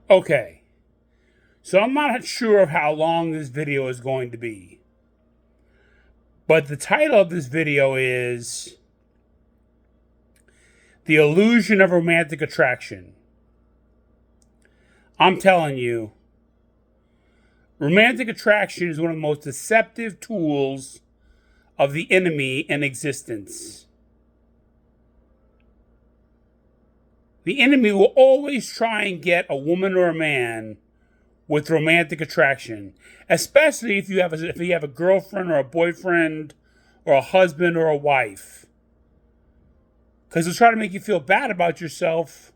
Okay, so I'm not sure of how long this video is going to be, but the title of this video is The Illusion of Romantic Attraction. I'm telling you, romantic attraction is one of the most deceptive tools of the enemy in existence. The enemy will always try and get a woman or a man with romantic attraction, especially if you have a girlfriend or a boyfriend or a husband or a wife, because they'll try to make you feel bad about yourself.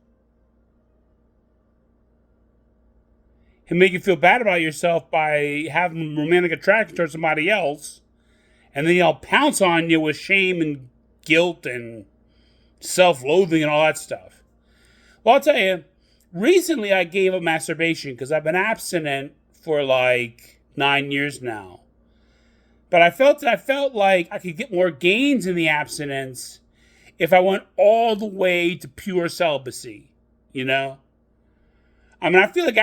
He'll make you feel bad about yourself by having romantic attraction towards somebody else, and then he'll pounce on you with shame and guilt and self-loathing and all that stuff. Well, I'll tell you, recently I gave up masturbation because I've been abstinent for like 9 years now. But I felt like I could get more gains in the abstinence if I went all the way to pure celibacy, you know? I mean, I feel like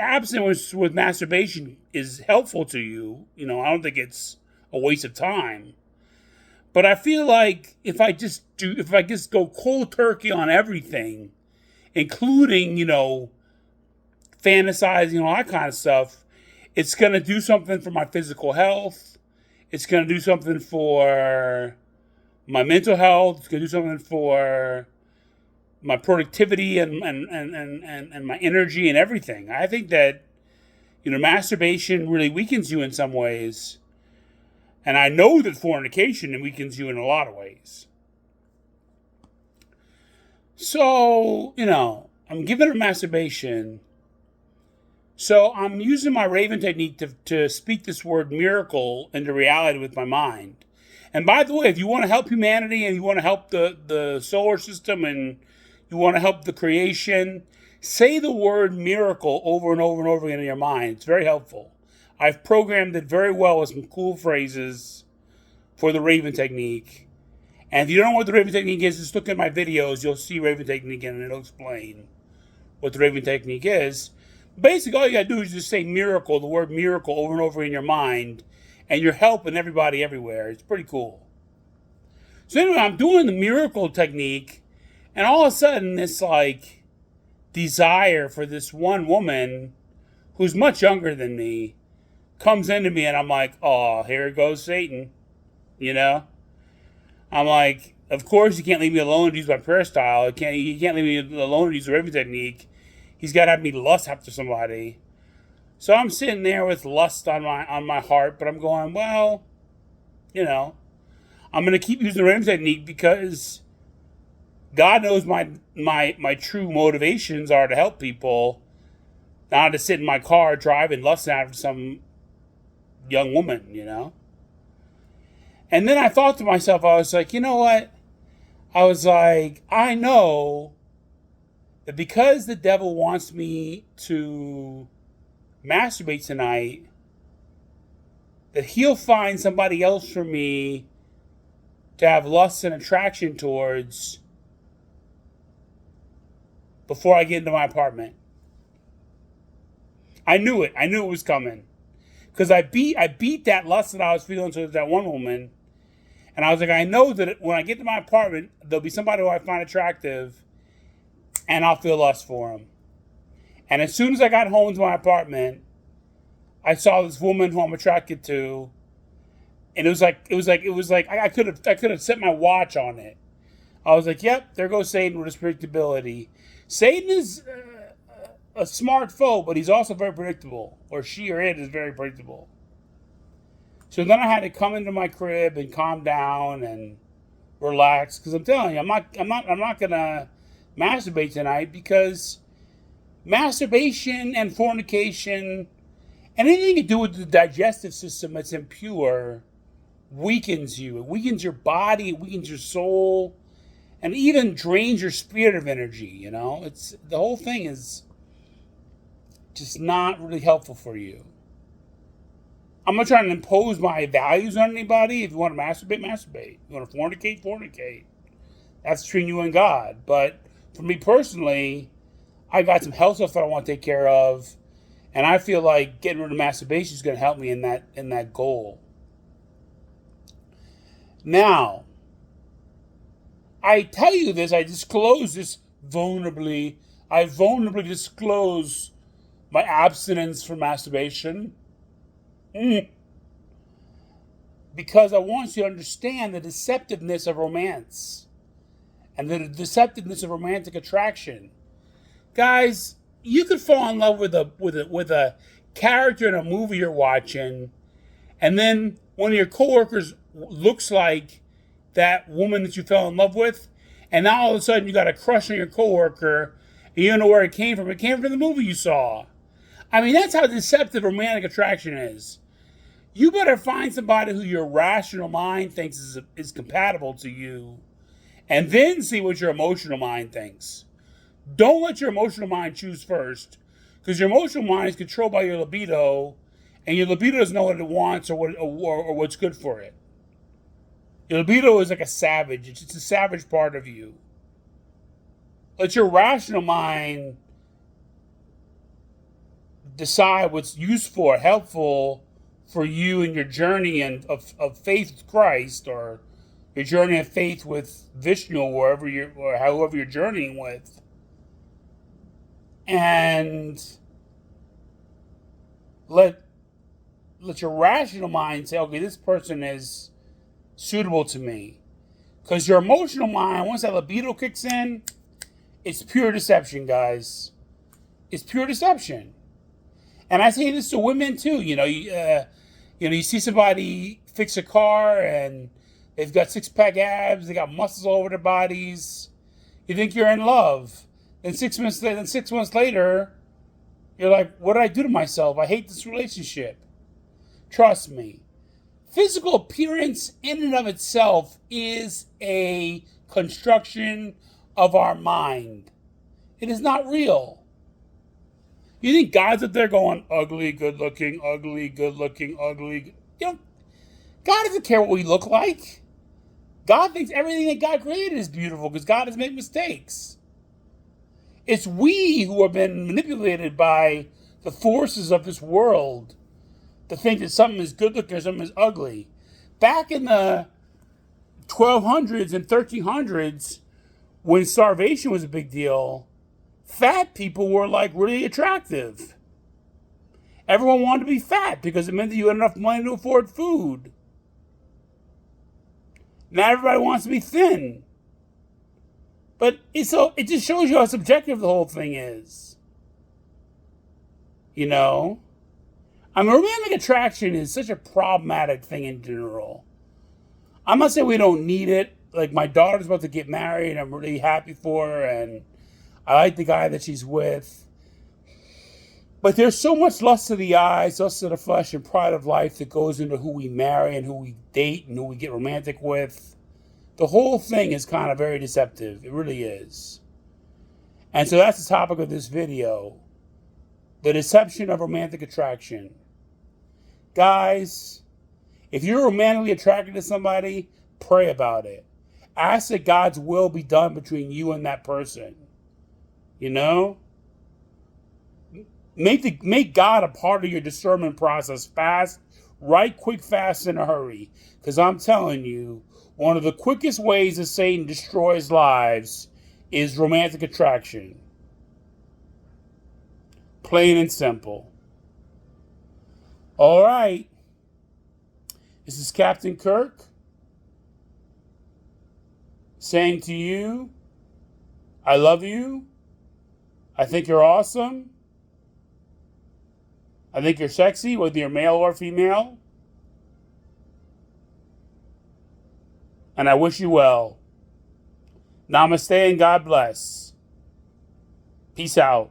abstinence with masturbation is helpful to you. You know, I don't think it's a waste of time. But I feel like if I just go cold turkey on everything, including, fantasizing, all that kind of stuff, it's going to do something for my physical health. It's going to do something for my mental health. It's going to do something for my productivity and my energy and everything. I think that, masturbation really weakens you in some ways. And I know that fornication weakens you in a lot of ways. So, I'm giving it masturbation. So I'm using my Raven technique to speak this word miracle into reality with my mind. And by the way, if you want to help humanity and you want to help the solar system and you want to help the creation, say the word miracle over and over and over again in your mind. It's very helpful. I've programmed it very well with some cool phrases for the Raven technique. And if you don't know what the Raven technique is, just look at my videos. You'll see Raven technique and it'll explain what the Raven technique is. Basically, all you got to do is just say miracle, the word miracle, over and over in your mind, and you're helping everybody everywhere. It's pretty cool. So anyway, I'm doing the miracle technique, and all of a sudden, this like desire for this one woman who's much younger than me comes into me, and I'm like, oh, here goes Satan, I'm like, of course he can't leave me alone to use my prayer style. He can't leave me alone to use the Raven technique. He's got to have me lust after somebody. So I'm sitting there with lust on my heart, but I'm going, well, I'm going to keep using the Raven technique because God knows my true motivations are to help people, not to sit in my car driving lusting after some young woman, And then I thought to myself, I was like, you know what? I was like, I know that because the devil wants me to masturbate tonight, that he'll find somebody else for me to have lust and attraction towards before I get into my apartment. I knew it. I knew it was coming. Because I beat that lust that I was feeling towards that one woman. And I was like, I know that when I get to my apartment, there'll be somebody who I find attractive, and I'll feel lust for him. And as soon as I got home to my apartment, I saw this woman who I'm attracted to, and it was like I could have set my watch on it. I was like, yep, there goes Satan with his predictability. Satan is a smart foe, but he's also very predictable, or she or it is very predictable. So then I had to come into my crib and calm down and relax, because I'm telling you, I'm not gonna masturbate tonight, because masturbation and fornication and anything to do with the digestive system that's impure weakens you. It weakens your body, it weakens your soul, and even drains your spirit of energy. It's the whole thing is just not really helpful for you. I'm not trying to impose my values on anybody. If you want to masturbate, masturbate. If you want to fornicate, fornicate. That's between you and God. But for me personally, I got some health stuff that I want to take care of, and I feel like getting rid of masturbation is going to help me in that goal. Now, I tell you this, I disclose this vulnerably. I vulnerably disclose my abstinence from masturbation. Because I want you to understand the deceptiveness of romance and the deceptiveness of romantic attraction. Guys, you could fall in love with a character in a movie you're watching, and then one of your coworkers looks like that woman that you fell in love with, and now all of a sudden you got a crush on your coworker, and you don't know where it came from. It came from the movie you saw. I mean, that's how deceptive romantic attraction is. You better find somebody who your rational mind thinks is compatible to you, and then see what your emotional mind thinks. Don't let your emotional mind choose first, because your emotional mind is controlled by your libido, and your libido doesn't know what it wants or what's good for it. Your libido is like a savage. It's a savage part of you. Let your rational mind decide what's useful or helpful for you in your journey of faith with Christ, or your journey of faith with Vishnu, or however you're journeying with. And let your rational mind say, okay, this person is suitable to me. Because your emotional mind, once that libido kicks in, it's pure deception, guys. It's pure deception. And I say this to women too. You see somebody fix a car and they've got six-pack abs, they got muscles all over their bodies. You think you're in love. Then 6 months later, you're like, what did I do to myself? I hate this relationship. Trust me. Physical appearance in and of itself is a construction of our mind. It is not real. You think God's up there going, ugly, good looking, ugly, good looking, ugly? God doesn't care what we look like. God thinks everything that God created is beautiful because God has made mistakes. It's we who have been manipulated by the forces of this world to think that something is good looking or something is ugly. Back in the 1200s and 1300s, when starvation was a big deal, fat people were like really attractive. Everyone wanted to be fat because it meant that you had enough money to afford food. Now everybody wants to be thin. But it just shows you how subjective the whole thing is. Romantic attraction is such a problematic thing in general. I'm not saying we don't need it. Like, my daughter's about to get married, and I'm really happy for her, and I like the guy that she's with. But there's so much lust of the eyes, lust of the flesh, and pride of life that goes into who we marry and who we date and who we get romantic with. The whole thing is kind of very deceptive. It really is. And so that's the topic of this video. The deception of romantic attraction. Guys, if you're romantically attracted to somebody, pray about it. Ask that God's will be done between you and that person. Make God a part of your discernment process. Fast, right, quick, fast, in a hurry. Because I'm telling you, one of the quickest ways that Satan destroys lives is romantic attraction. Plain and simple. All right. This is Captain Kirk saying to you, I love you. I think you're awesome. I think you're sexy, whether you're male or female. And I wish you well. Namaste and God bless. Peace out.